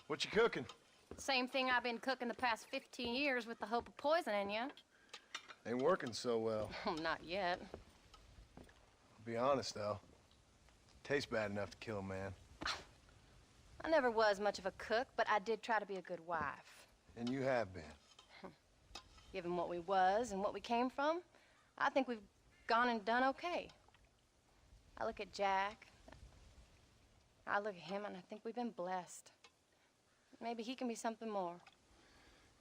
What you cooking? Same thing I've been cooking the past 15 years with the hope of poisoning you. Ain't working so well. Not yet. I'll be honest, though. Tastes bad enough to kill a man. I never was much of a cook, but I did try to be a good wife. And you have been. Given what we was and what we came from, I think we've gone and done okay. I look at Jack. I look at him, and I think we've been blessed. Maybe he can be something more.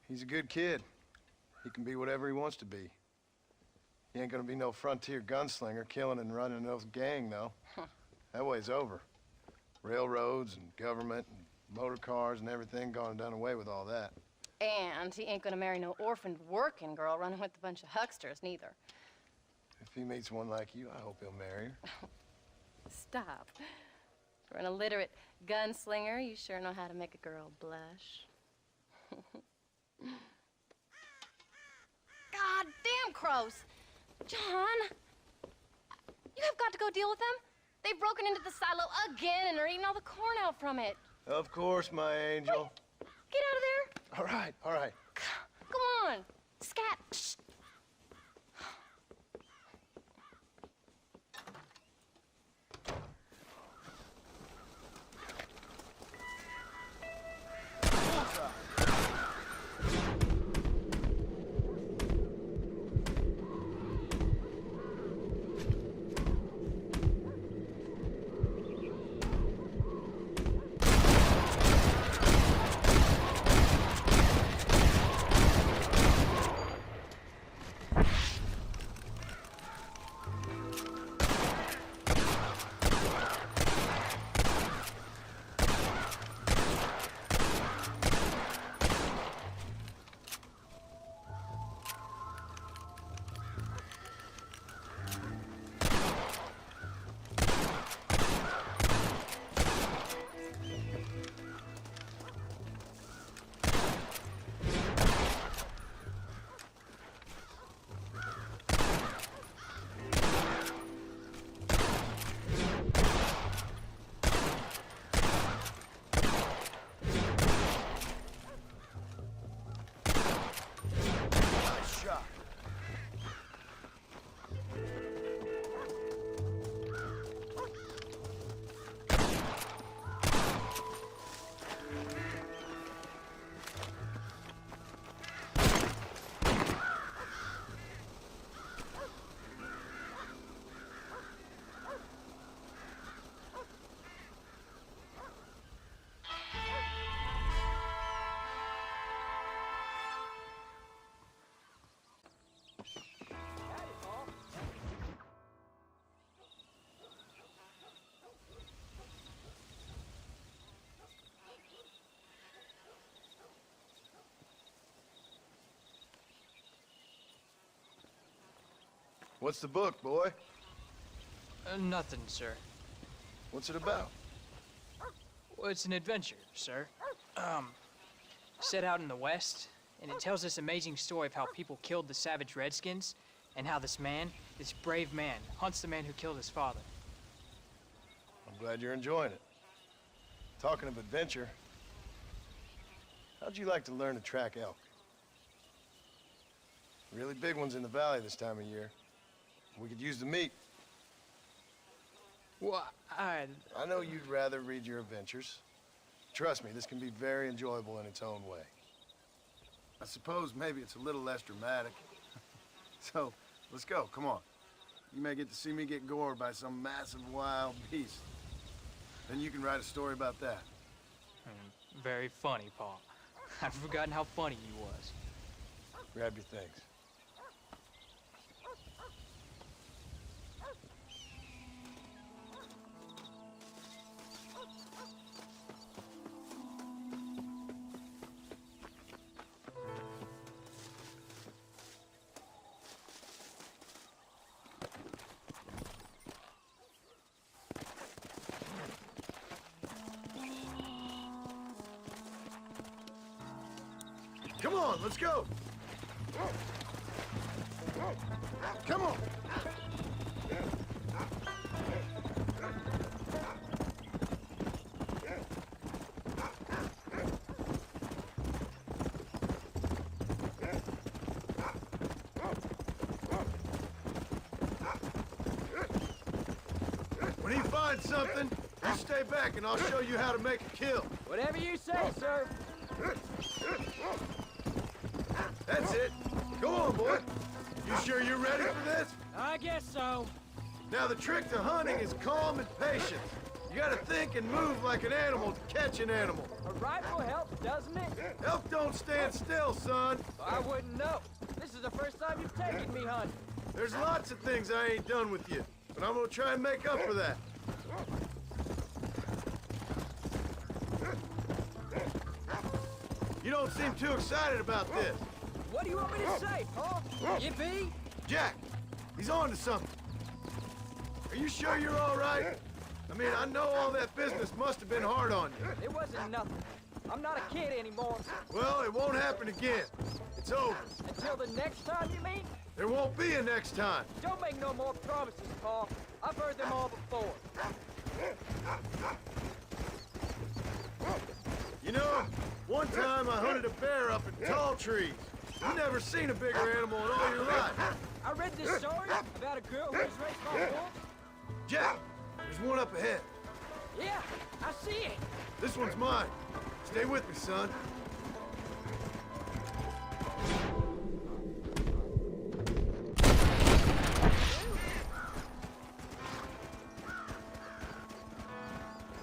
He's a good kid. He can be whatever he wants to be. He ain't gonna be no frontier gunslinger killing and running no gang, though. That way's over. Railroads and government and motor cars and everything gone and done away with all that. And he ain't gonna marry no orphaned working girl running with a bunch of hucksters, neither. If he meets one like you, I hope he'll marry her. Stop. For an illiterate gunslinger, you sure know how to make a girl blush. God damn crows! John! You have got to go deal with them. They've broken into the silo again and are eating all the corn out from it. Of course, my angel. Wait, get out of there. All right, all right. Come on. Scat. Shh. What's the book, boy? Nothing, sir. What's it about? Well, it's an adventure, sir. Set out in the West, and it tells this amazing story of how people killed the savage Redskins, and how this man, this brave man, hunts the man who killed his father. I'm glad you're enjoying it. Talking of adventure, how'd you like to learn to track elk? Really big ones in the valley this time of year. We could use the meat. Well, I know you'd rather read your adventures. Trust me, this can be very enjoyable in its own way. I suppose maybe it's a little less dramatic. So, let's go, come on. You may get to see me get gored by some massive wild beast. Then you can write a story about that. Very funny, Paul. I've forgotten how funny you was. Grab your things. Come on, let's go! Come on! find something, you stay back and I'll show you how to make a kill. Whatever you say, sir. That's it. Go on, boy. You sure you're ready for this? I guess so. Now, the trick to hunting is calm and patience. You gotta think and move like an animal to catch an animal. A rifle helps, doesn't it? Elk don't stand still, son. I wouldn't know. This is the first time you've taken me hunting. There's lots of things I ain't done with you, but I'm gonna try and make up for that. You don't seem too excited about this. What do you want me to say, Paul? Yippee? Jack, he's on to something. Are you sure you're all right? I mean, I know all that business must have been hard on you. It wasn't nothing. I'm not a kid anymore. Well, it won't happen again. It's over. Until the next time you meet? There won't be a next time. Don't make no more promises, Paul. I've heard them all before. You know, one time I hunted a bear up in tall trees. You never seen a bigger animal in all your life. I read this story about a girl who was raised by wolves. Jack, there's one up ahead. Yeah, I see it. This one's mine. Stay with me, son.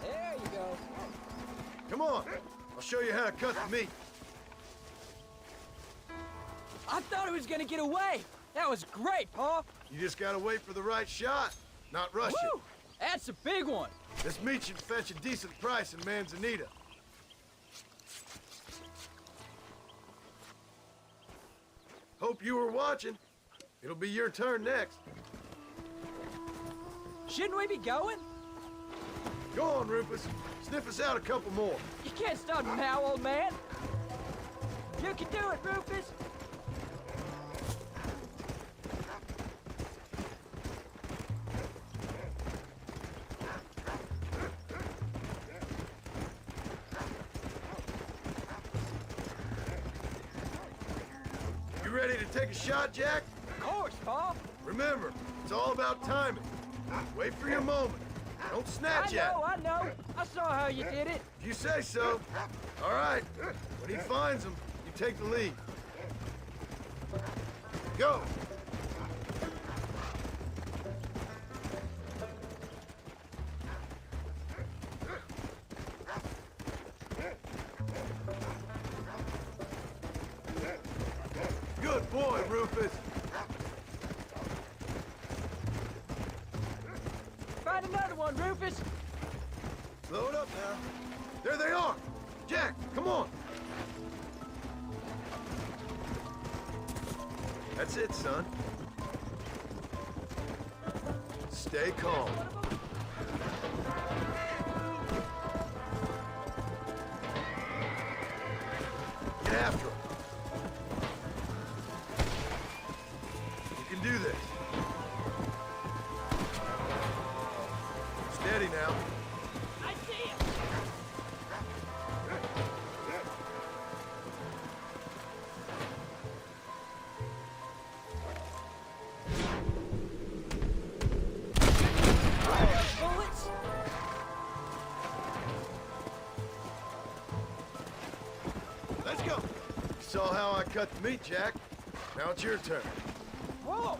There you go. Come on. I'll show you how to cut the meat. I thought it was gonna get away. That was great, Paul. You just gotta wait for the right shot, not rush Woo! That's a big one. it. This meat should fetch a decent price in Manzanita. Hope you were watching. It'll be your turn next. Shouldn't we be going? Go on, Rufus. Sniff us out a couple more. You can't stop now, old man. You can do it, Rufus. You ready to take a shot, Jack? Of course, Paul. Remember, it's all about timing. Wait for your moment. Don't snatch at it. I know. I saw how you did it. If you say so. All right. When he finds them, you take the lead. Go. Good boy, Rufus. Find another one, Rufus. Slow it up now. There they are. Jack, come on. That's it, son. Stay calm. Get after him. You can do this. Steady now. I see him. Bullets? Let's go. You saw how I cut the meat, Jack. Now it's your turn. Whoa!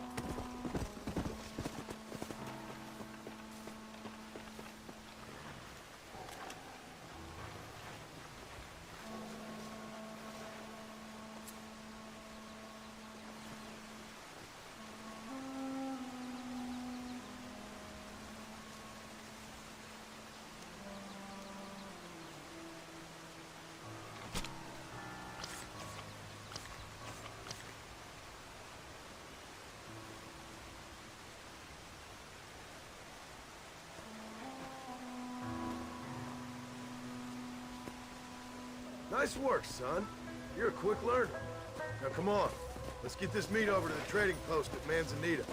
Nice work, son. You're a quick learner. Now come on. Let's get this meat over to the trading post at Manzanita.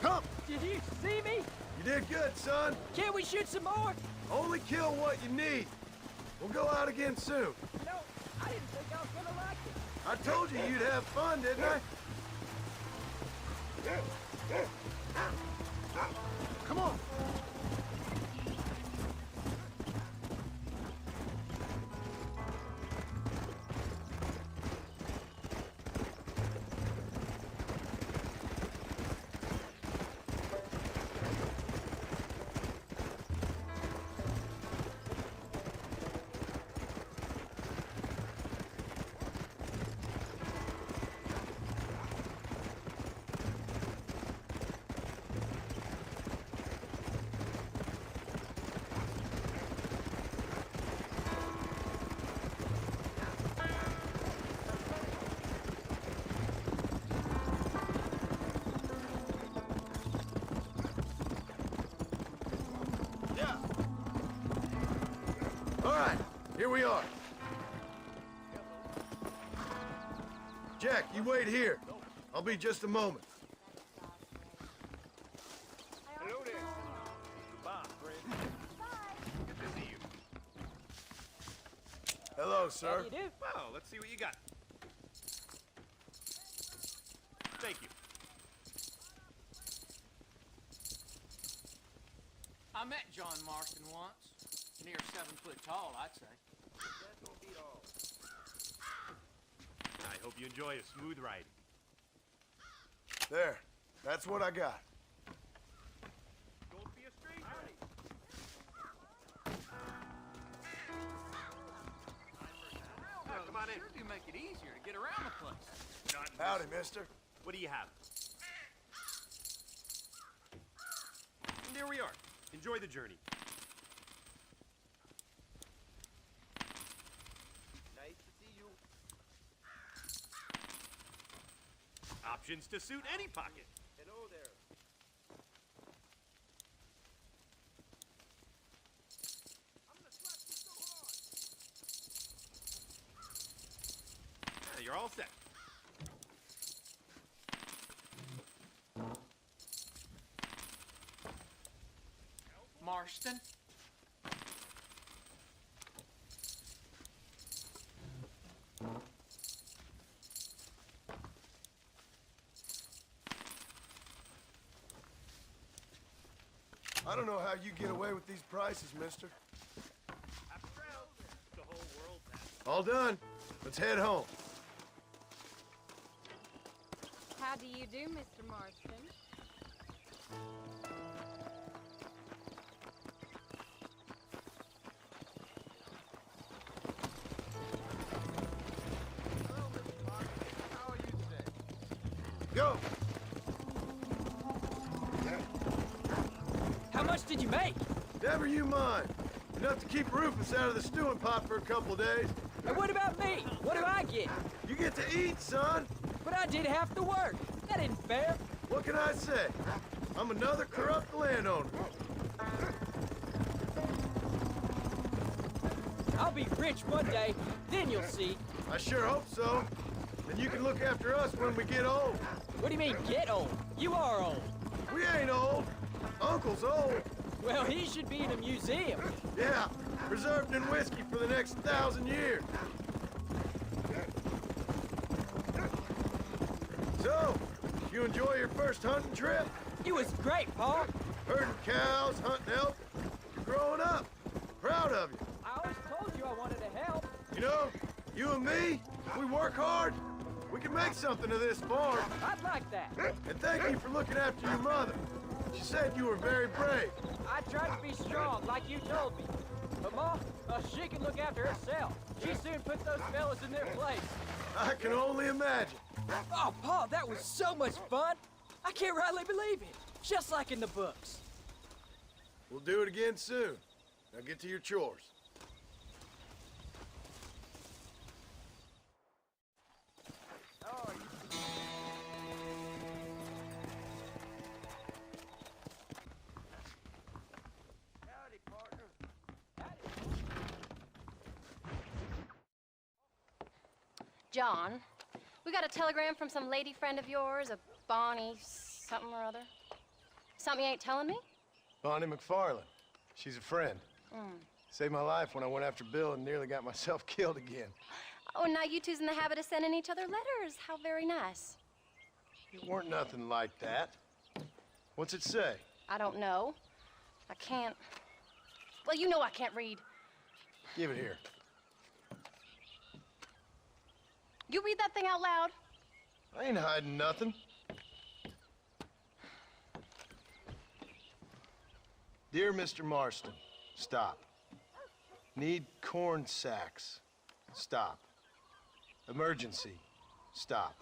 Come! Did you see me? You did good, son. Can't we shoot some more? Only kill what you need. We'll go out again soon. No, I didn't think I was gonna like it. I told you you'd have fun, didn't I? Come on! Here we are. Jack, you wait here. I'll be just a moment. Hello there. Goodbye, friend. Good to see you. Hello, sir. How do you do? Well, let's see what you got. Thank you. I met John Marston once. Near 7 foot tall, I'd say. I hope you enjoy a smooth ride. There. That's what I got. Don't be a stranger. Come on in. Sure do make it easier to get around the place. Not Howdy, mister. What do you have? And there we are. Enjoy the journey. Nice to see you. Options to suit any pocket. Hello there. I'm gonna slap you so hard. You're all set. Marston? I don't know how you get away with these prices, mister. After all, the whole world passes. All done. Let's head home. How do you do, Mr. Marston? How are you today? Go! How much did you make? Never you mind. Enough to keep Rufus out of the stewing pot for a couple of days. And what about me? What do I get? You get to eat, son. But I did half the work. That isn't fair. What can I say? I'm another corrupt landowner. I'll be rich one day, then you'll see. I sure hope so. Then you can look after us when we get old. What do you mean, get old? You are old. We ain't old. Uncle's old. Well, he should be in a museum. Yeah, preserved in whiskey for the next 1,000 years. So, you enjoy your first hunting trip? It was great, Paul. Herding cows, hunting elk. You're growing up. Proud of you. I always told you I wanted to help. You know, you and me, we work hard. We can make something of this farm. I'd like that. And thank you for looking after your mother. She said you were very brave. I tried to be strong, like you told me. But Ma, she can look after herself. She soon put those fellas in their place. I can only imagine. Oh, Paul, that was so much fun. I can't rightly believe it. Just like in the books. We'll do it again soon. Now get to your chores. John, we got a telegram from some lady friend of yours, a Bonnie something or other. Something you ain't telling me? Bonnie McFarland. She's a friend. Saved my life when I went after Bill and nearly got myself killed again. Oh, now you two's in the habit of sending each other letters. How very nice. It weren't nothing like that. What's it say? I don't know. I can't... Well, you know I can't read. Give it here. You read that thing out loud? I ain't hiding nothing. Dear Mr. Marston, stop. Need corn sacks. Stop. Emergency. Stop.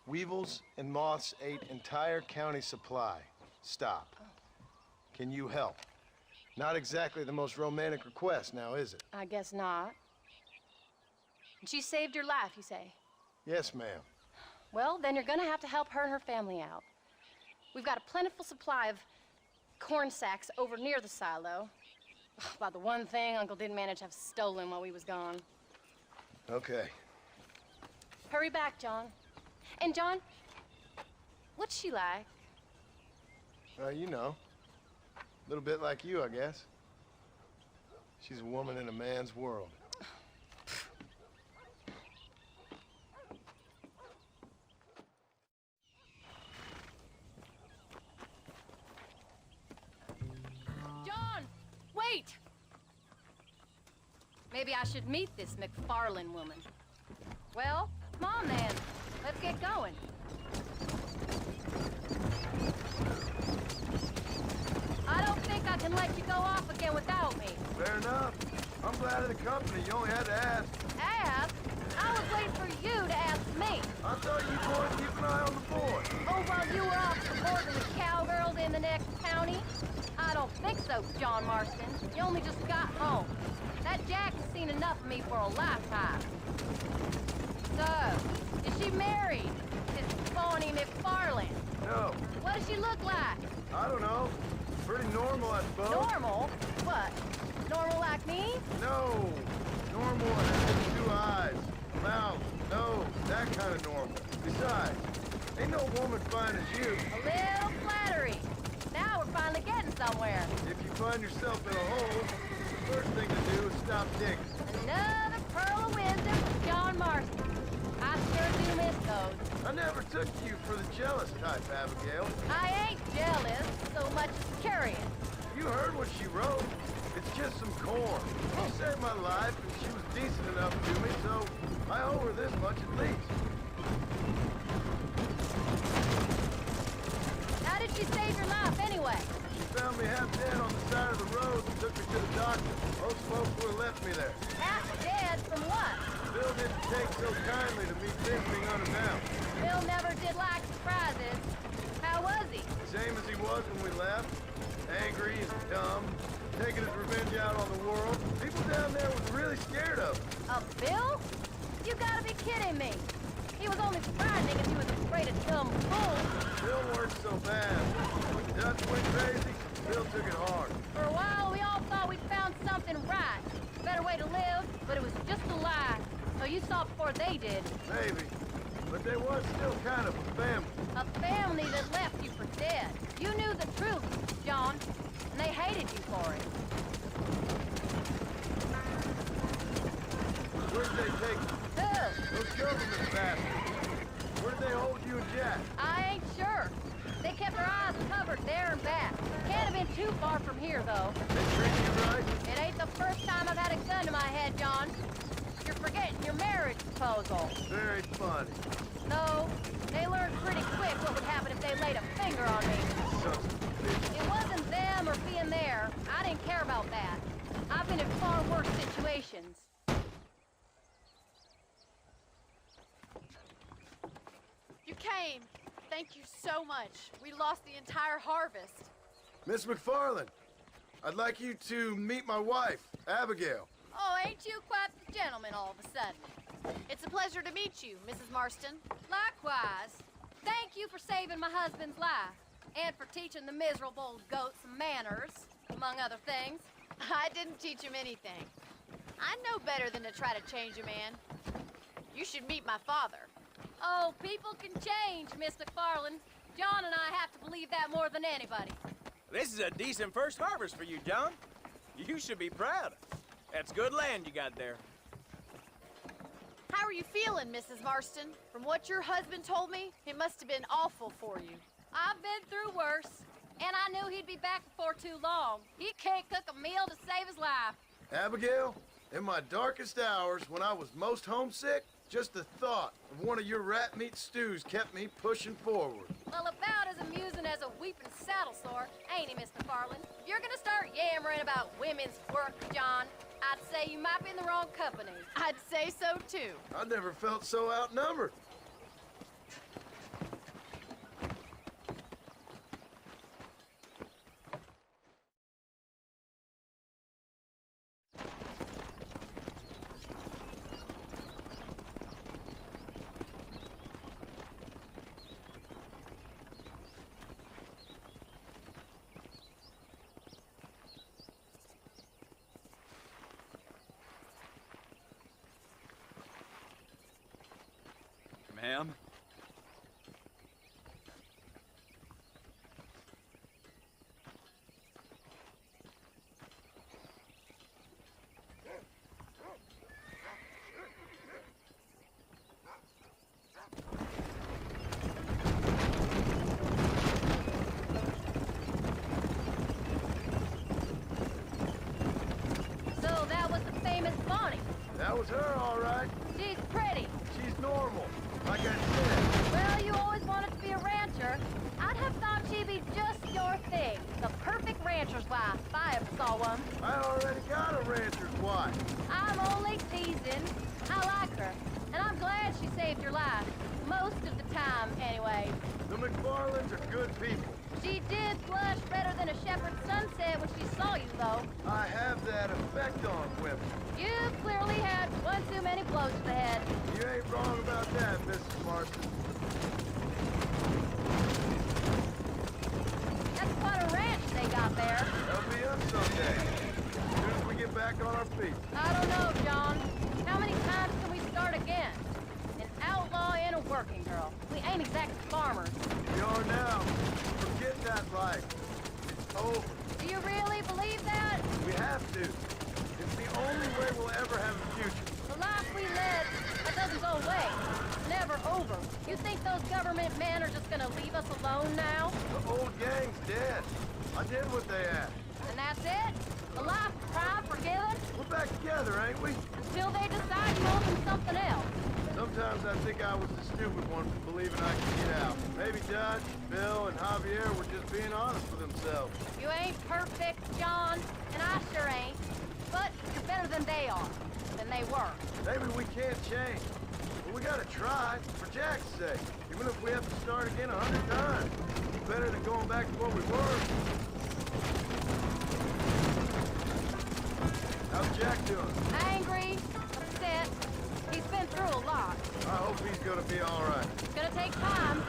Weevils and moths ate entire county supply. Stop. Can you help? Not exactly the most romantic request, now is it? I guess not. She saved your life, you say? Yes, ma'am. Well, then you're gonna have to help her and her family out. We've got a plentiful supply of corn sacks over near the silo. About the one thing Uncle didn't manage to have stolen while we was gone. Okay. Hurry back, John. And John, what's she like? You know. A little bit like you, I guess. She's a woman in a man's world. John, wait! Maybe I should meet this McFarlane woman. Well, come on then. Let's get going. I don't think I can let you go off again without me. Fair enough. I'm glad of the company. You only had to ask. Ask? I was waiting for you to ask me. I thought you boys keep an eye on the boy. Oh, while you were off supporting the cowgirls in the next county? I don't think so, John Marston. You only just got home. That Jack has seen enough of me for a lifetime. So, is she married? This phony McFarlane? No, What does she look like? I don't know. Pretty normal, I suppose. Normal? What? Normal like me? No. Normal has 2 eyes, mouth, nose, that kind of normal. Besides, ain't no woman fine as you. A little flattery. Now we're finally getting somewhere. If you find yourself in a hole, the first thing to do is stop digging. Another pearl of wisdom from John Marston. I sure do miss those. I never took you for the jealous type, Abigail. I ain't jealous so much as curious. You heard what she wrote. It's just some corn. She saved my life, and she was decent enough to me, so I owe her this much at least. How did she save your life anyway? She found me half dead on the side of the road and took me to the doctor. Most folks would have left me there. Half dead from what? Bill didn't take so kindly to me visiting unannounced. Bill never did like surprises. How was he? Same as he was when we left. Angry and dumb. Taking his revenge out on the world. People down there was really scared of him. Of Bill? You gotta be kidding me. He was only frightening if he was afraid of dumb fools. Bill weren't so bad. When the Dutch went crazy, Bill took it hard. For a while, we all thought we'd found something right. A better way to live, but it was just a lie. So you saw it before they did. Maybe. But they was still kind of a family. A family that left you for dead. You knew the truth, John, and they hated you for it. Where did they take you? Who? Those government bastards. Where did they hold you and Jack? I ain't sure. They kept their eyes covered there and back. Can't have been too far from here, though. They treat you right? It ain't the first time I've had a gun to my head, John. You're forgetting your marriage proposal. Very funny. No, they learned pretty quick what would happen if they laid a finger on me. Sons of bitches. It wasn't them or being there. I didn't care about that. I've been in far worse situations. You came. Thank you so much. We lost the entire harvest. Miss McFarlane, I'd like you to meet my wife, Abigail. Oh, ain't you quite the gentleman all of a sudden? It's a pleasure to meet you, Mrs. Marston. Likewise. Thank you for saving my husband's life. And for teaching the miserable goat some manners, among other things. I didn't teach him anything. I know better than to try to change a man. You should meet my father. Oh, people can change, Miss McFarlane. John and I have to believe that more than anybody. This is a decent first harvest for you, John. You should be proud. That's good land you got there. How are you feeling, Mrs. Marston? From what your husband told me, it must have been awful for you. I've been through worse. And I knew he'd be back before too long. He can't cook a meal to save his life. Abigail, in my darkest hours, when I was most homesick, just the thought of one of your rat meat stews kept me pushing forward. Well, about as amusing as a weeping saddle sore, ain't he, Mr. Farland? If you're gonna start yammering about women's work, John, I'd say you might be in the wrong company. I'd say so, too. I never felt so outnumbered. Ma'am? So that was the famous Bonnie. That was her, all right. She's pretty. She's normal, like I said. Well, you always wanted to be a rancher. I'd have thought she'd be just your thing. The perfect rancher's wife, if I ever saw one. I already got a rancher's wife. I'm only teasing. I like her, and I'm glad she saved your life. Most of the time, anyway. The McFarlands are good people. She did blush redder than a shepherd's sunset when she saw you, though. I have that effect on women. You clearly had one too many blows to the head. You ain't wrong about that, Mrs. Marston. That's quite a ranch they got there. That'll be us someday. As soon as we get back on our feet. I don't know, John. How many times can we start again? An outlaw and a working girl. We ain't exactly farmers. We are now. Forget that life. It's over. Do you really believe that? We have to. It's the only way we'll ever have a future. The life we led, that doesn't go away. It's never over. You think those government men are just gonna leave us alone now? The old gang's dead. I did what they asked. And that's it? A life of pride forgiven? We're back together, ain't we? Until they decide to open something else. Sometimes I think I was the stupid one for believing I could get out. Maybe Dutch, Bill, and Javier were just being honest with themselves. You ain't perfect, John, and I sure ain't. But you're better than they are. Than they were. Maybe we can't change. But we gotta try, for Jack's sake. Even if we have to start again 100 times. It's better than going back to what we were. How's Jack doing? Angry, upset. He's been through a lot. I hope he's gonna be all right. It's gonna take time.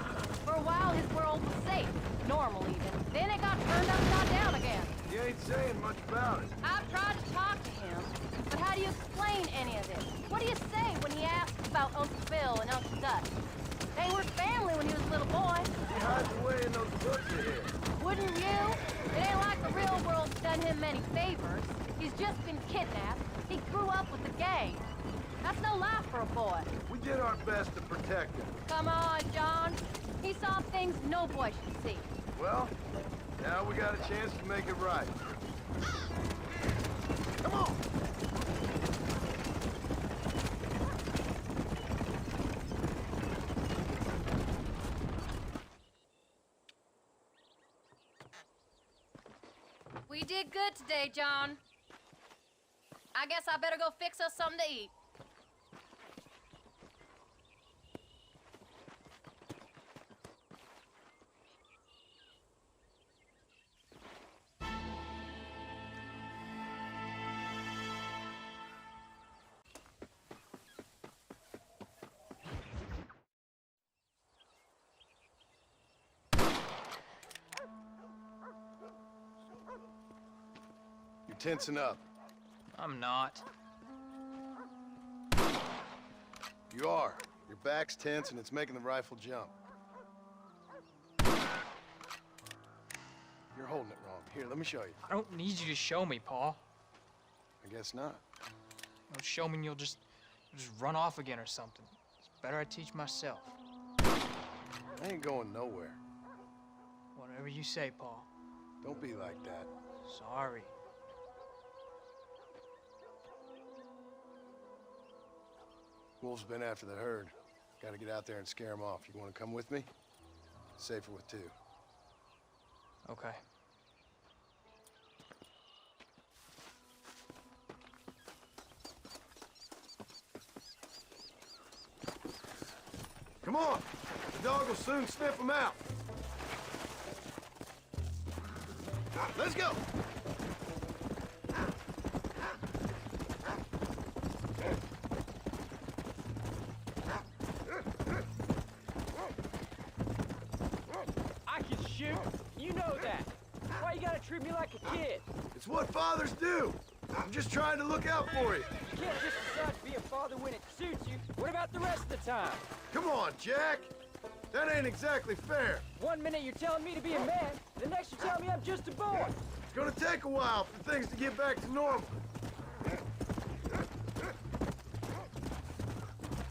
For a while, his world was safe. Normal, even. Then it got turned upside down again. He ain't saying much about it. I've tried to talk to him, but how do you explain any of this? What do you say when he asks about Uncle Bill and Uncle Dutch? They were family when he was a little boy. He hides away in those books of his. Wouldn't you? It ain't like the real world's done him many favors. He's just been kidnapped. He grew up with the gang. That's no life for a boy. We did our best to protect him. Come on, John. He saw things no boy should see. Well, now we got a chance to make it right. Come on! We did good today, John. I guess I better go fix us something to eat. You're tensing up. I'm not. You are. Your back's tense and it's making the rifle jump. You're holding it wrong. Here, let me show you. I don't need you to show me, Paul. I guess not. You'll show me and you'll just run off again or something. It's better I teach myself. I ain't going nowhere. Whatever you say, Paul. Don't be like that. Sorry. Wolf's been after the herd. Gotta get out there and scare him off. You wanna come with me? Safer with two. Okay. Come on! The dog will soon sniff them out. Let's go! I can shoot. You know that. Why you gotta treat me like a kid? It's what fathers do. I'm just trying to look out for you. You can't just decide to be a father when it suits you. What about the rest of the time? Come on, Jack. That ain't exactly fair. 1 minute you're telling me to be a man, the next you're telling me I'm just a boy. It's gonna take a while for things to get back to normal.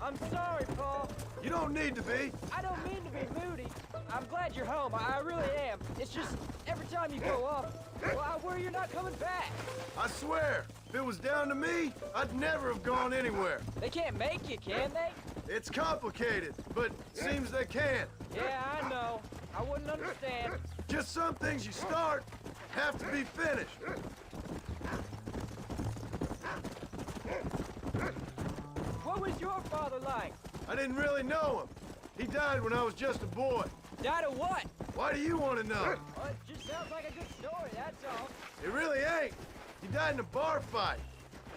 I'm sorry, Paul. You don't need to be. I don't mean to be moody. I'm glad you're home. I really am. It's just every time you go off, well, I worry you're not coming back. I swear, if it was down to me, I'd never have gone anywhere. They can't make you, can they? It's complicated, but seems they can. Yeah, I know. I wouldn't understand. Just some things you start have to be finished. What was your father like? I didn't really know him. He died when I was just a boy. Died of what? Why do you want to know? Well, it just sounds like a good story, that's all. It really ain't. He died in a bar fight.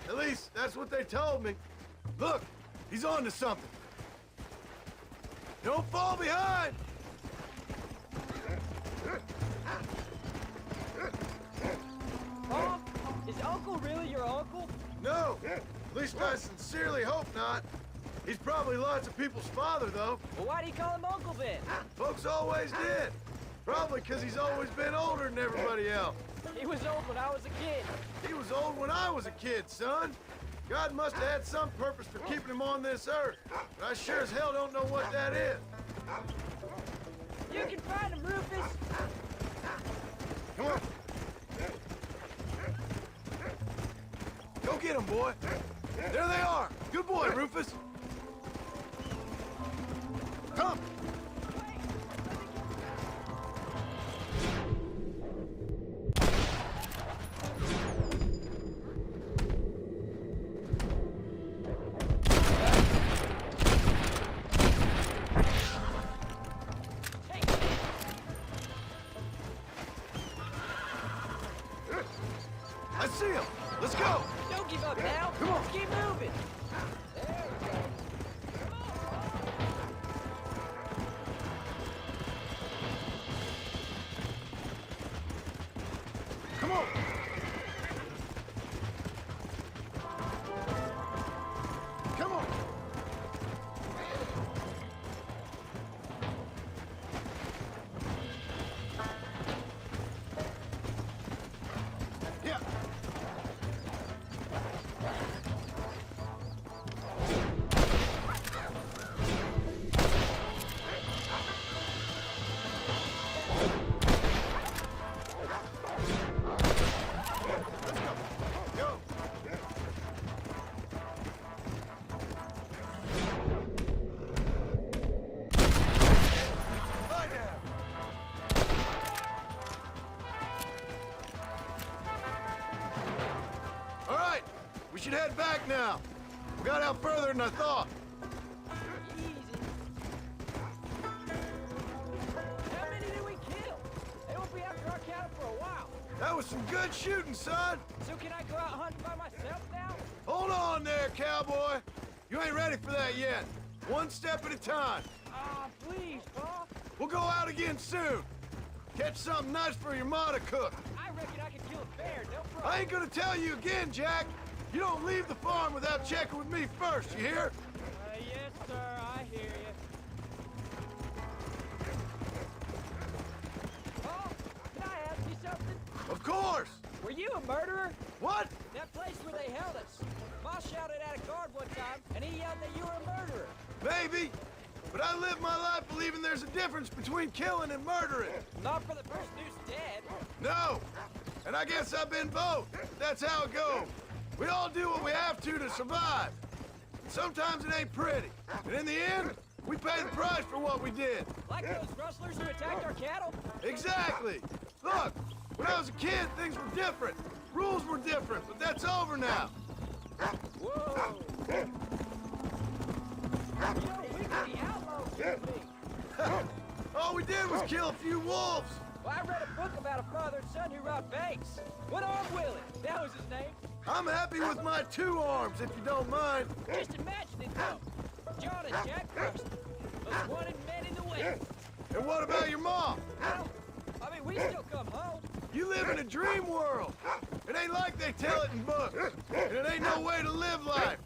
At least, that's what they told me. Look, he's on to something. Don't fall behind! Paul, is Uncle really your uncle? No, at least I sincerely hope not. He's probably lots of people's father, though. Well, why do you call him Uncle then? Folks always did. Probably because he's always been older than everybody else. He was old when I was a kid. He was old when I was a kid, son. God must have had some purpose for keeping him on this earth. But I sure as hell don't know what that is. You can find him, Rufus. Come on. Go get him, boy. There they are. Good boy, Rufus. Come. I see him. Let's go. Don't give up now. Come on. Let's keep moving. There we go. Come on. Come on. Yeah. Let's go. Go. Lie down. All right, we should head back now. We got out further than I thought. Easy. How many did we kill? They won't be after our cattle for a while. That was some good shooting, son. So can I go out hunting by myself now? Hold on there, cowboy. You ain't ready for that yet. One step at a time. Ah, please, Paul. We'll go out again soon. Catch something nice for your ma to cook. I reckon I could kill a bear, no problem. I ain't gonna tell you again, Jack. You don't leave the farm without checking with me first, you hear? Yes, sir, I hear you. Paul, can I ask you something? Of course. Were you a murderer? What? That place where they held us. Ma shouted at a guard one time, and he yelled that you were a murderer. Maybe. But I live my life believing there's a difference between killing and murdering. Not for the person who's dead. No! And I guess I've been both. That's how it goes. We all do what we have to survive. And sometimes it ain't pretty. And in the end, we pay the price for what we did. Like those rustlers who attacked our cattle? Exactly! Look, when I was a kid, things were different. Rules were different, but that's over now. Whoa! You know, we could be outlaws with me. All we did was kill a few wolves. Well, I read a book about a father and son who robbed banks. One-armed Willie, that was his name. I'm happy with my 2 arms, if you don't mind. Just imagine it, though. John and Jack Marston, most wanted men in the West. And what about your mom? Well, I mean, we still come home. You live in a dream world. It ain't like they tell it in books. And it ain't no way to live life.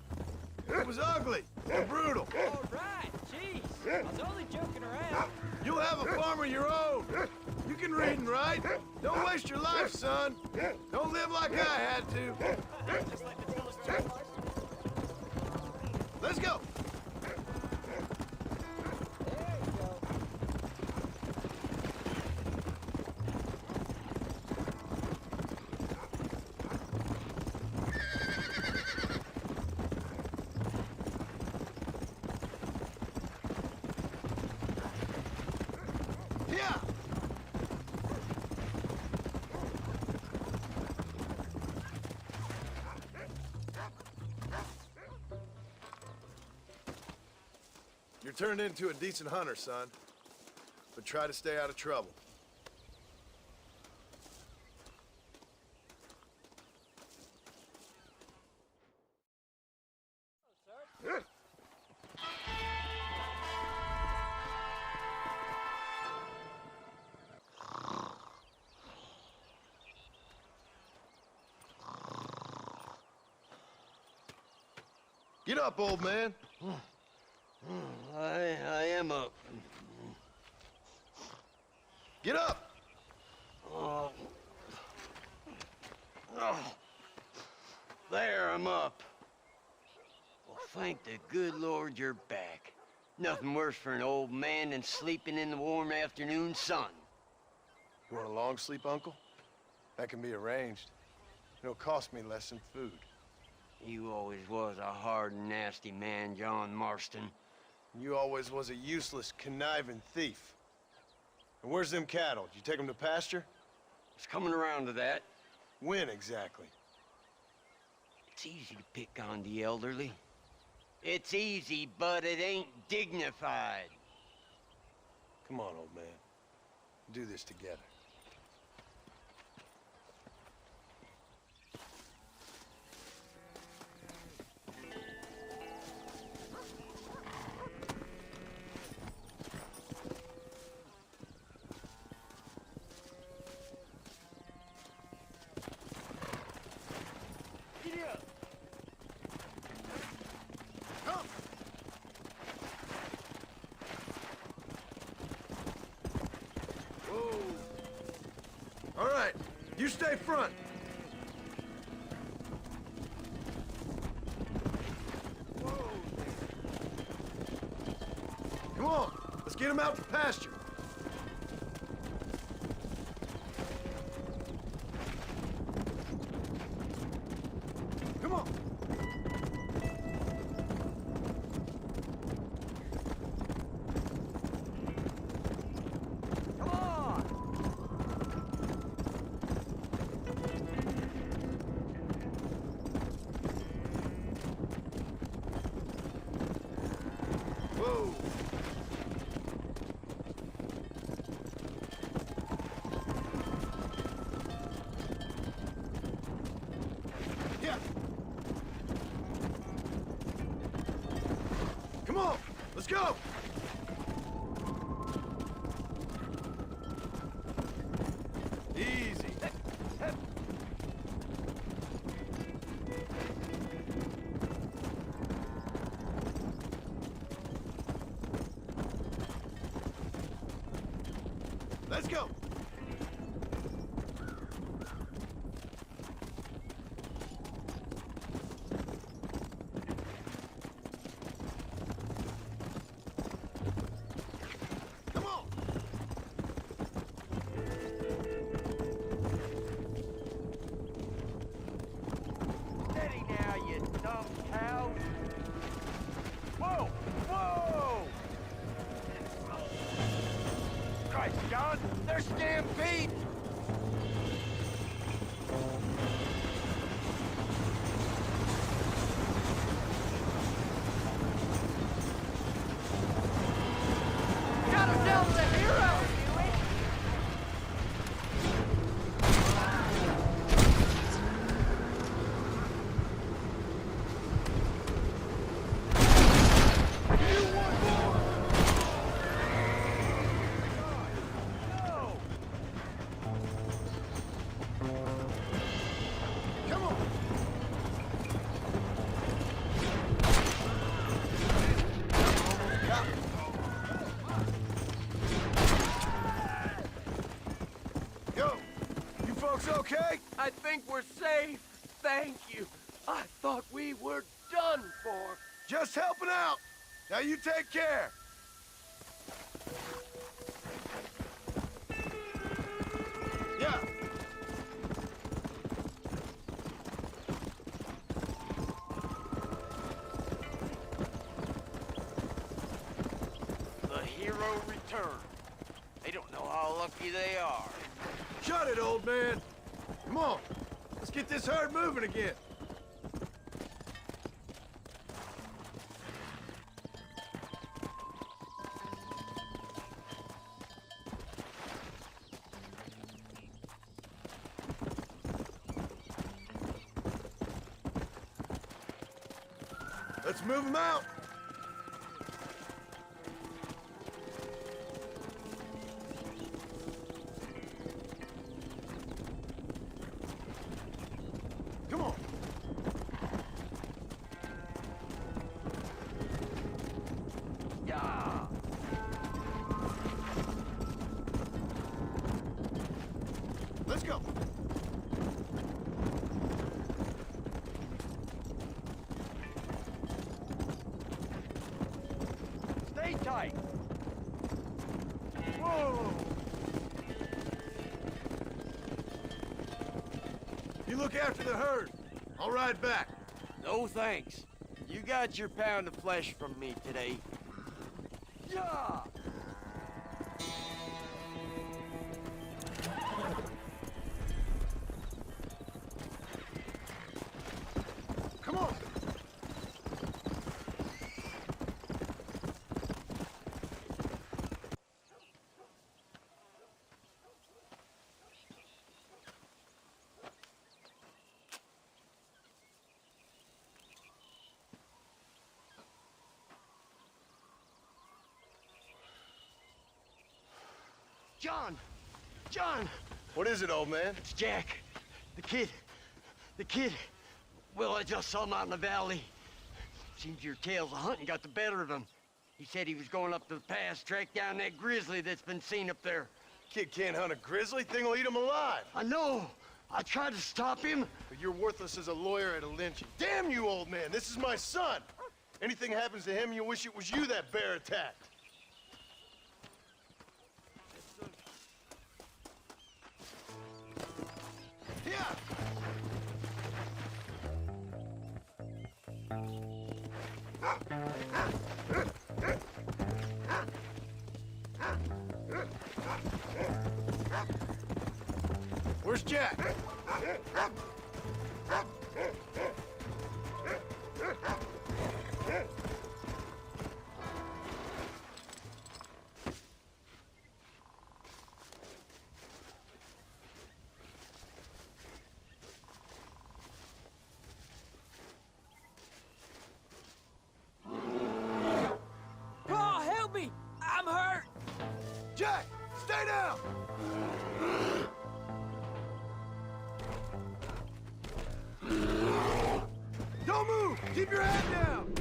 It was ugly and brutal. All right, jeez. I was only joking around. You'll have a farm of your own. You can read and write. Don't waste your life, son. Don't live like I had to. Just like to tell us too. Let's go. There you go. Yeah. You're turned into a decent hunter, son. But try to stay out of trouble. Get up, old man. I am up. Get up. Oh. Oh. There, I'm up. Well, thank the good Lord you're back. Nothing worse for an old man than sleeping in the warm afternoon sun. You want a long sleep, Uncle? That can be arranged. It'll cost me less than food. You always was a hard and nasty man, John Marston. You always was a useless, conniving thief. And where's them cattle? Did you take them to pasture? It's coming around to that. When exactly? It's easy to pick on the elderly. It's easy, but it ain't dignified. Come on, old man. Do this together. All right, you stay front. Whoa. Come on, let's get him out to pasture. Come on. Come on! Whoa. Yeah. Come on, let's go. Easy. Let's go. Dumb cows. Whoa! Whoa! Christ, John, they're stampede! Got ourselves a hero! Okay? I think we're safe. Thank you. I thought we were done for. Just helping out. Now you take care. Yeah. The hero returned. They don't know how lucky they are. Shut it, old man. Come on. Let's get this herd moving again. Let's move them out. Come on. Yeah. Let's go. Stay tight. Whoa. You look after the herd. I'll ride back. No thanks. You got your pound of flesh from me today. Yeah. Come on. John! John! What is it, old man? It's Jack. The kid. The kid. Well, I just saw him out in the valley. Seems your tales of hunting got the better of him. He said he was going up to the pass, track down that grizzly that's been seen up there. Kid can't hunt a grizzly. Thing will eat him alive. I know. I tried to stop him. But you're worthless as a lawyer at a lynching. Damn you, old man. This is my son. Anything happens to him, you wish it was you that bear attacked. Yeah. Where's Jack? Paul, help me! I'm hurt! Jack, stay down! Don't move! Keep your head down!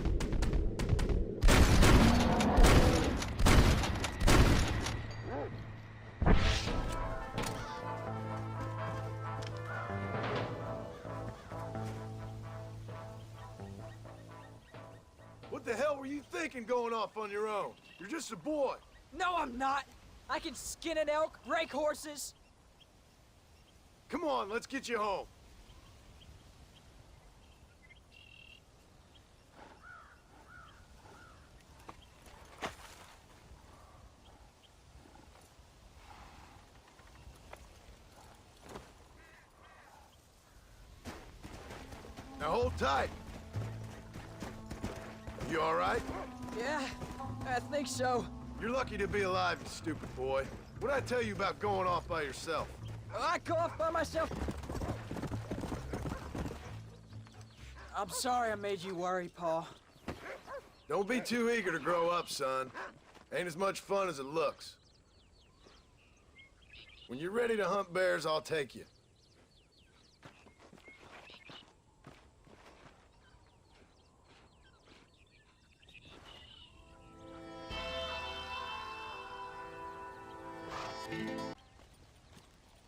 What the hell were you thinking going off on your own? You're just a boy. No, I'm not! I can skin an elk, rake horses. Come on, let's get you home. hold tight. You all right? Yeah, I think so. You're lucky to be alive, you stupid boy. What'd I tell you about going off by yourself? I go off by myself. I'm sorry I made you worry, Paul. Don't be too eager to grow up, son. Ain't as much fun as it looks. When you're ready to hunt bears, I'll take you.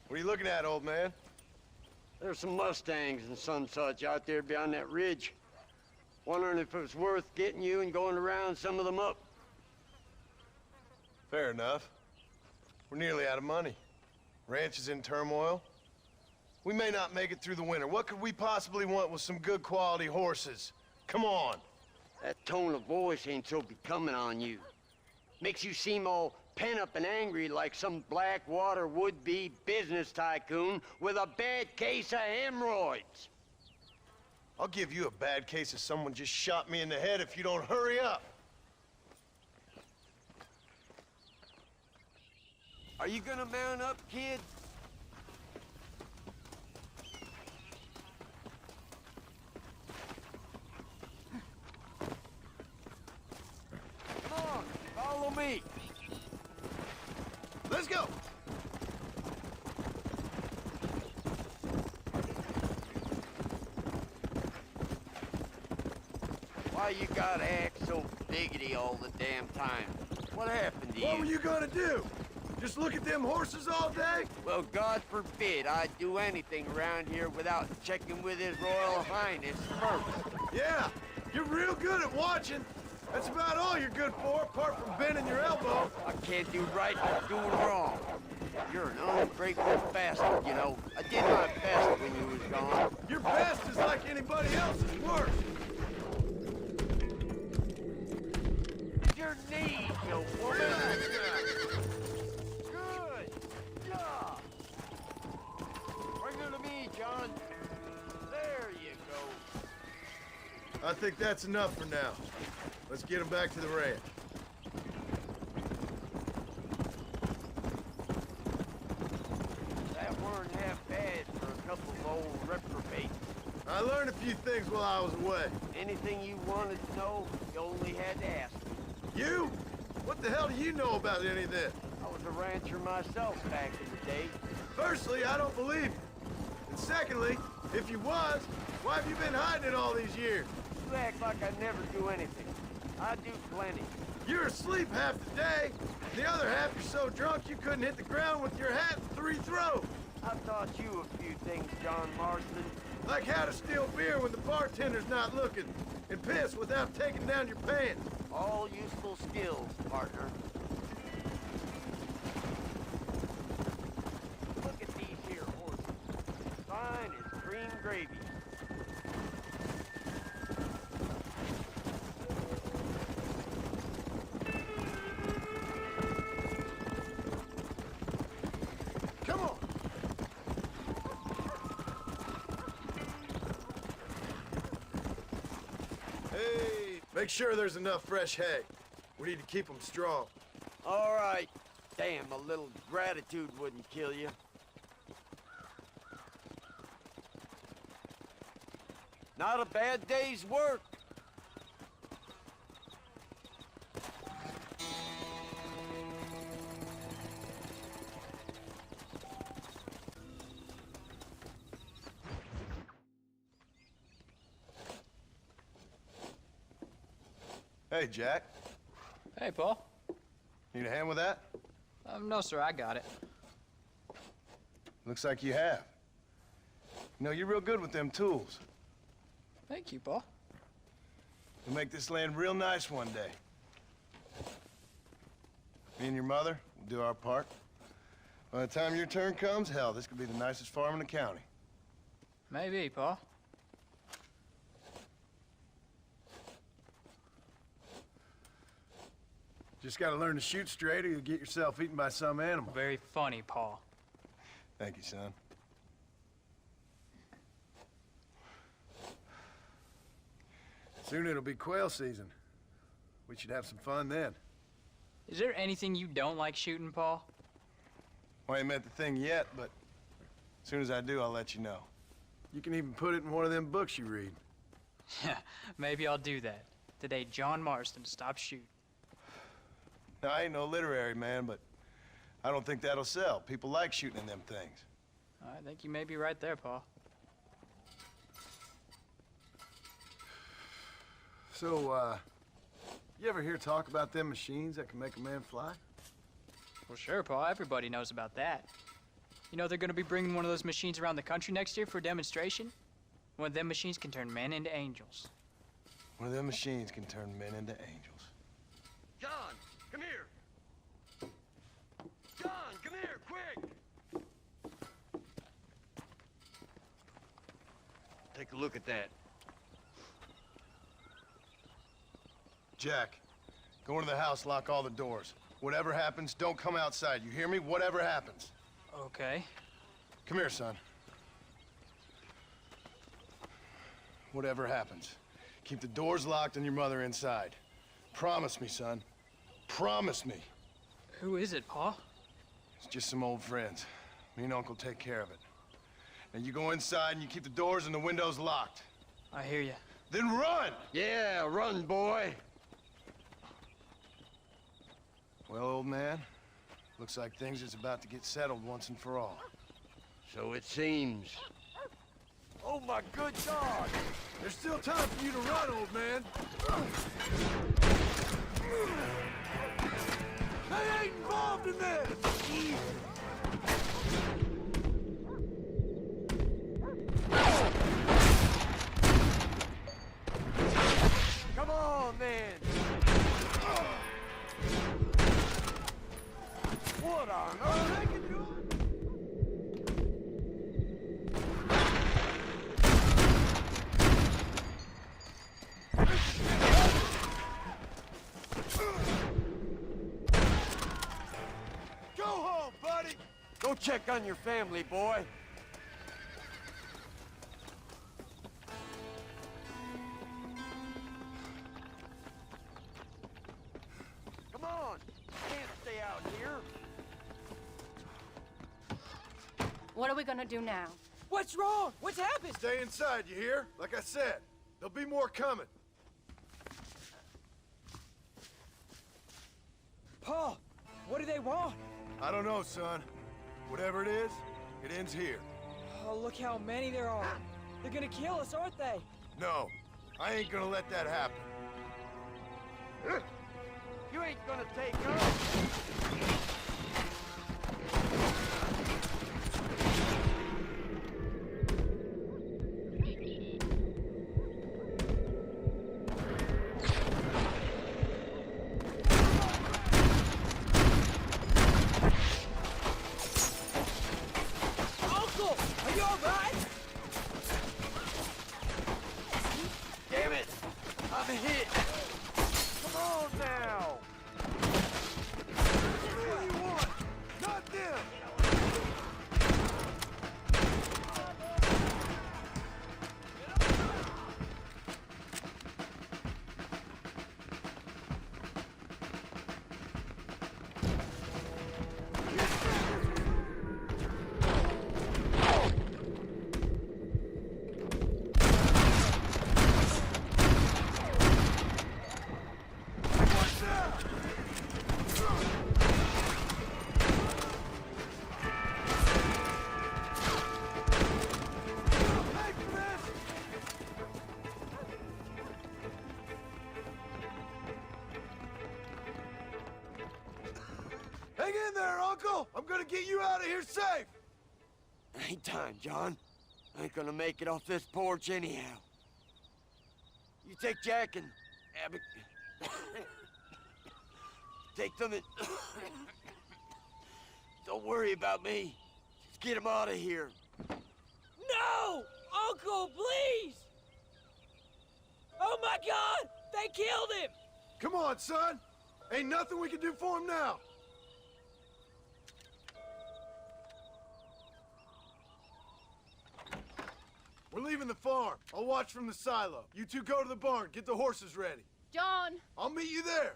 What are you looking at, old man? There's some Mustangs and some such out there beyond that ridge. Wondering if it was worth getting you and going around some of them up. Fair enough. We're nearly out of money. Ranch is in turmoil. We may not make it through the winter. What could we possibly want with some good quality horses? Come on. That tone of voice ain't so becoming on you. Makes you seem all pent up and angry like some Blackwater would-be business tycoon with a bad case of hemorrhoids. I'll give you a bad case of someone just shot me in the head if you don't hurry up. Are you gonna mount up, kid? Come on, follow me. Let's go. Why you gotta act so biggity all the damn time? What happened to you? What were you gonna do? Just look at them horses all day? Well, God forbid I'd do anything around here without checking with His Royal Highness first. Yeah, you're real good at watching. That's about all you're good for, apart from bending your elbow. I can't do right or doing wrong. You're an ungrateful bastard, you know. I did my best when you was gone. Your best is like anybody else's worst. Your knees, you woman! Good job! Bring her to me, John. There you go. I think that's enough for now. Let's get them back to the ranch. That weren't half bad for a couple of old reprobates. I learned a few things while I was away. Anything you wanted to know, you only had to ask me. You? What the hell do you know about any of this? I was a rancher myself back in the day. Firstly, I don't believe you. And secondly, if you was, why have you been hiding it all these years? You act like I never do anything. I do plenty. You're asleep half the day. The other half you're so drunk you couldn't hit the ground with your hat in 3 throws. I've taught you a few things, John Marston. Like how to steal beer when the bartender's not looking, and piss without taking down your pants. All useful skills, partner. Look at these here horses. Fine as cream gravy. Come on. Hey, make sure there's enough fresh hay. We need to keep them strong. All right. Damn, a little gratitude wouldn't kill you. Not a bad day's work. Hey, Jack. Hey, Paul. Need a hand with that? No, sir, I got it. Looks like you have. You know, you're real good with them tools. Thank you, Paul. We'll make this land real nice one day. Me and your mother will do our part. By the time your turn comes, hell, this could be the nicest farm in the county. Maybe, Paul. Just gotta learn to shoot straight or you'll get yourself eaten by some animal. Very funny, Paul. Thank you, son. Soon it'll be quail season. We should have some fun then. Is there anything you don't like shooting, Paul? Well, I ain't met the thing yet, but as soon as I do, I'll let you know. You can even put it in one of them books you read. Yeah, maybe I'll do that. The day John Marston stops shooting. Now, I ain't no literary man, but I don't think that'll sell. People like shooting in them things. I think you may be right there, Paul. So, you ever hear talk about them machines that can make a man fly? Well, sure, Paul. Everybody knows about that. You know they're gonna be bringing one of those machines around the country next year for a demonstration? One of them machines can turn men into angels. One of them machines can turn men into angels. John, come here. John, come here, quick. Take a look at that. Jack, go into the house, lock all the doors. Whatever happens, don't come outside. You hear me? Whatever happens. Okay. Come here, son. Whatever happens, keep the doors locked and your mother inside. Promise me, son. Promise me. Who is it, Paul? It's just some old friends. Me and Uncle take care of it. Now you go inside and you keep the doors and the windows locked. I hear you. Then run! Yeah, run, boy. Well, old man, looks like things is about to get settled once and for all. So it seems. Oh, my good God! There's still time for you to run, old man. They ain't involved in this! Come on, then! What on earth? Go home, buddy! Go check on your family, boy. Come on! Can't stay out here. What are we gonna do now? What's wrong? What's happened? Stay inside, you hear? Like I said, there'll be more coming. Paul, what do they want? I don't know, son. Whatever it is, it ends here. Oh, look how many there are. They're gonna kill us, aren't they? No, I ain't gonna let that happen. You ain't gonna take us. Uncle, are you all right? Damn it! I'm hit. Come on now. What do you want? Not them! Hang in there, Uncle! I'm gonna get you out of here safe! Ain't time, John. I ain't gonna make it off this porch anyhow. You take Jack and Abby. Take them and don't worry about me. Just get him out of here. No! Uncle, please! Oh my God! They killed him! Come on, son! Ain't nothing we can do for him now! We're leaving the farm. I'll watch from the silo. You two go to the barn. Get the horses ready. John! I'll meet you there.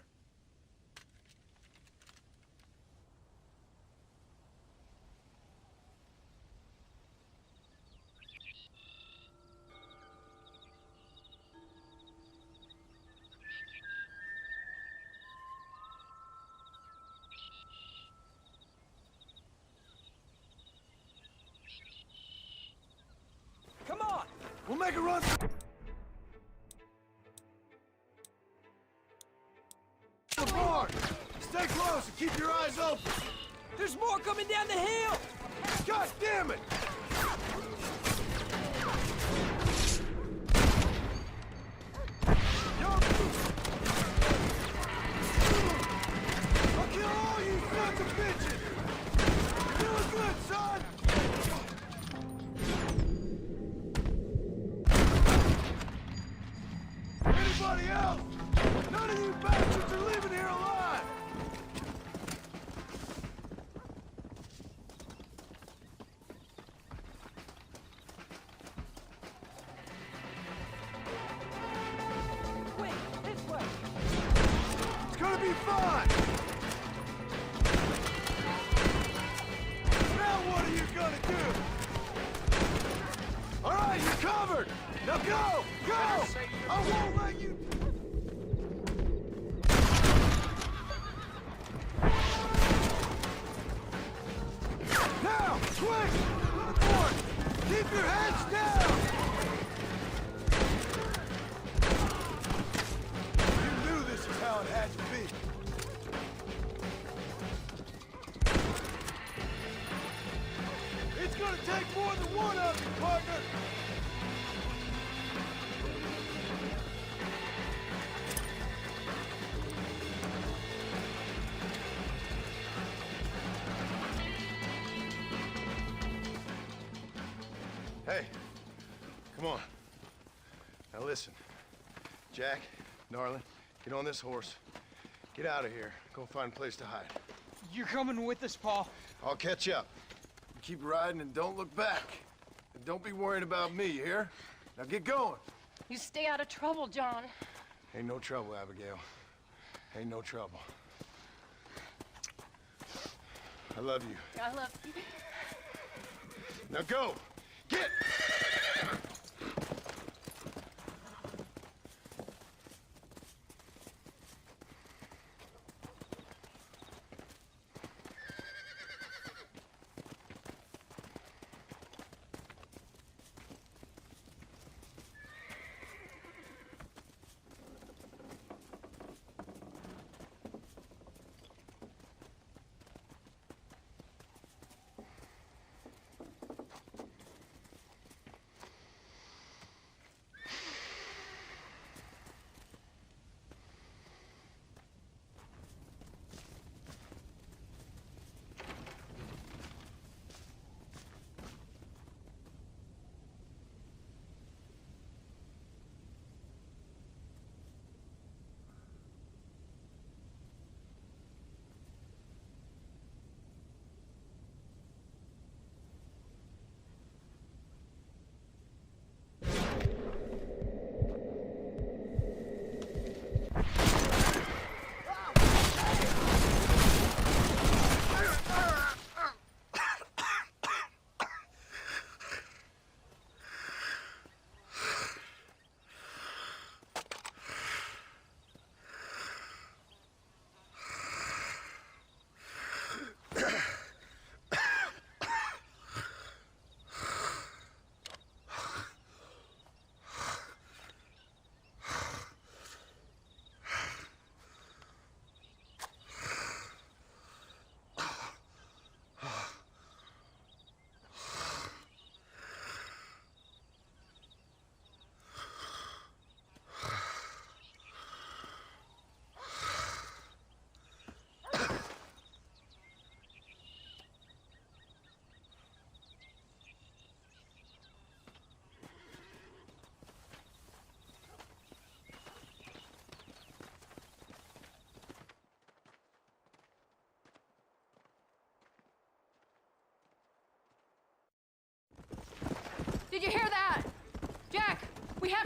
Come on! We'll make a run. The barn. Stay close and keep your eyes open. There's more coming down the hill! God damn it! I'll kill all you sons of bitches! You're doing good, son! Anybody else? None of you bastards are leaving here alive! Quick, this way! It's gonna be fine! Now what are you gonna do? All right, you're covered! Now go! Go! I won't let you... Now! Quick! To the board! Keep your heads down! You knew this is how it had to be. It's gonna take more than one of you, partner! Hey, come on. Now listen. Jack, darling, get on this horse. Get out of here. Go find a place to hide. You're coming with us, Paul. I'll catch up. You keep riding and don't look back. And don't be worrying about me, you hear? Now get going. You stay out of trouble, John. Ain't no trouble, Abigail. Ain't no trouble. I love you. I love you. Now go! Get!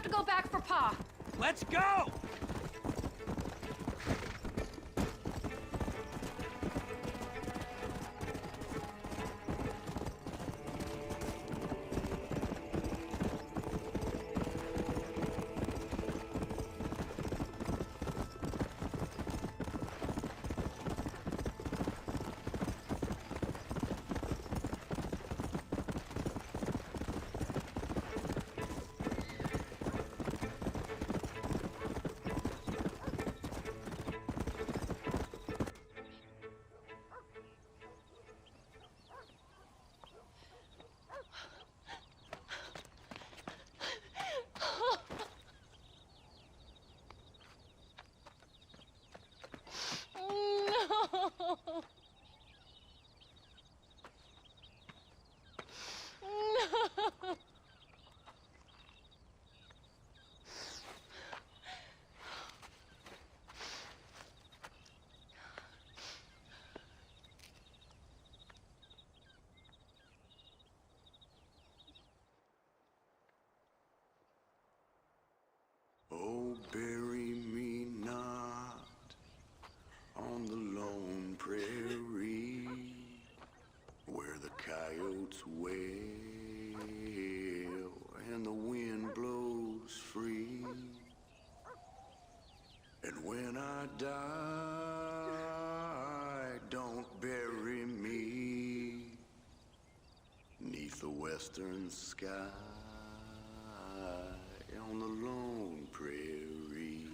to go back for Pa. Let's go! Oh, bury me not on the lone prairie where the coyotes wail and the wind blows free. And when I die, don't bury me 'neath the western sky on the lone prairie.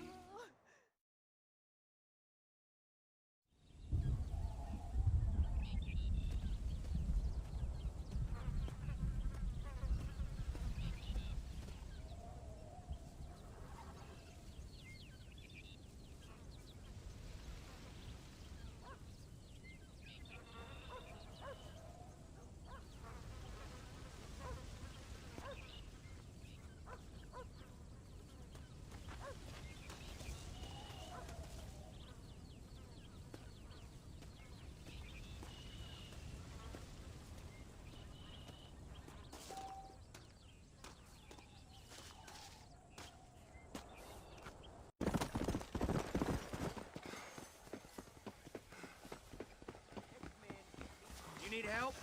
Need help?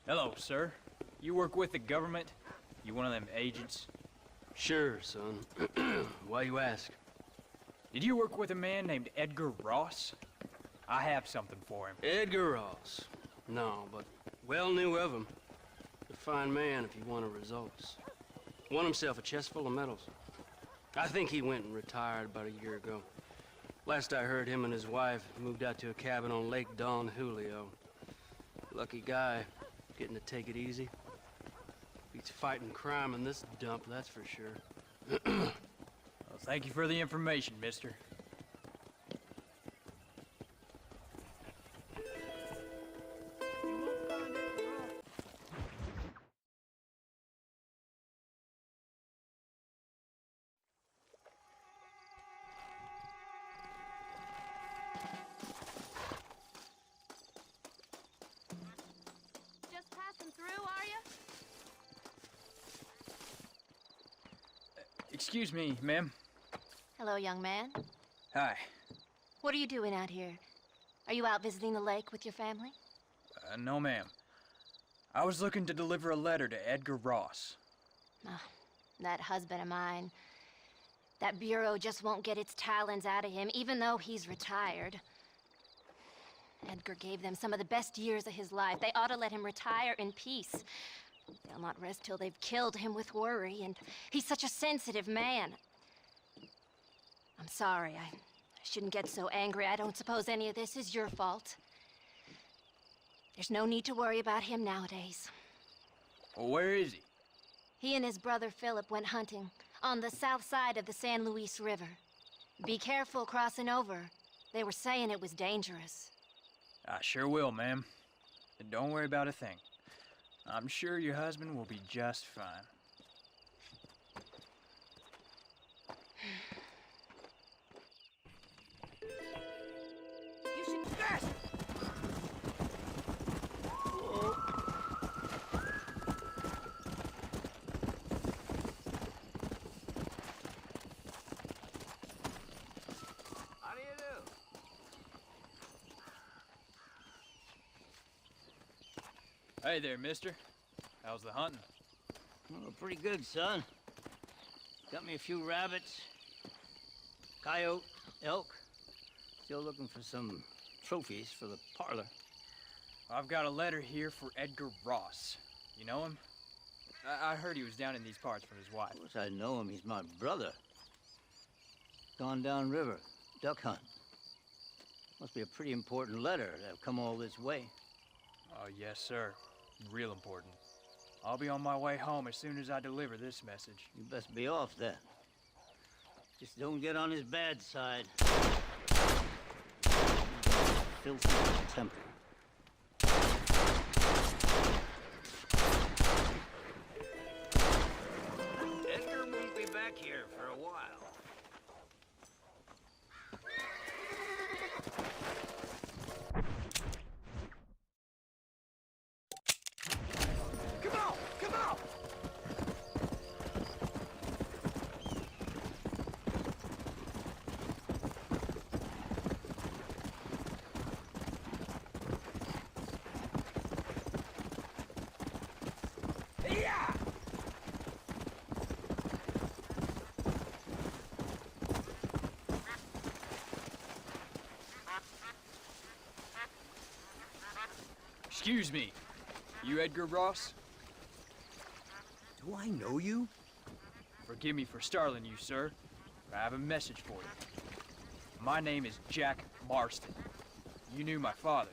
Hello, sir. You work with the government? You one of them agents? Sure, son. Why you ask? Did you work with a man named Edgar Ross? I have something for him. Edgar Ross? No, but well knew of him. A fine man if he wanted results. Won himself a chest full of medals. I think he went and retired about a year ago. Last I heard, him and his wife moved out to a cabin on Lake Don Julio. Lucky guy, getting to take it easy. Beats fighting crime in this dump, that's for sure. Well, thank you for the information, mister. Excuse me, ma'am. Hello, young man. Hi. What are you doing out here? Are you out visiting the lake with your family? No, ma'am. I was looking to deliver a letter to Edgar Ross. Oh, that husband of mine. That bureau just won't get its talons out of him, even though he's retired. Edgar gave them some of the best years of his life. They ought to let him retire in peace. They'll not rest till they've killed him with worry, and he's such a sensitive man. I'm sorry, I shouldn't get so angry. I don't suppose any of this is your fault. There's no need to worry about him nowadays. Well, where is he? He and his brother Philip went hunting on the south side of the San Luis River. Be careful crossing over. They were saying it was dangerous. I sure will, ma'am. And don't worry about a thing. I'm sure your husband will be just fine. You should... Hey there, mister. How's the hunting? Oh, pretty good, son. Got me a few rabbits, coyote, elk. Still looking for some trophies for the parlor. I've got a letter here for Edgar Ross. You know him? I heard he was down in these parts for his wife. Of course I know him. He's my brother. Gone down river, duck hunt. Must be a pretty important letter to have come all this way. Oh, yes, sir. Real important. I'll be on my way home as soon as I deliver this message. You best be off then. Just don't get on his bad side. Filthy temper. Edgar won't be back here for a while. Come on! Come on! Yeah! Excuse me. You Edgar Ross? Do I know you? Forgive me for startling you, sir. I have a message for you. My name is Jack Marston. You knew my father.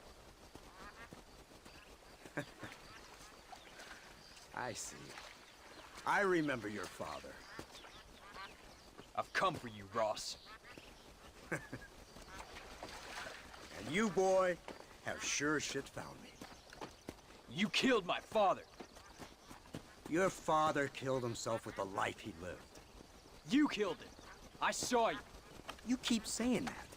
I see. I remember your father. I've come for you, Ross. And you, boy, have sure as shit found me. You killed my father. Your father killed himself with the life he lived. You killed him. I saw you. You keep saying that.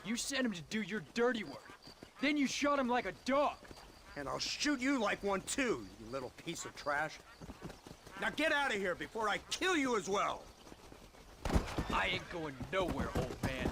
You sent him to do your dirty work. Then you shot him like a dog. And I'll shoot you like one too, you little piece of trash. Now get out of here before I kill you as well. I ain't going nowhere, old man.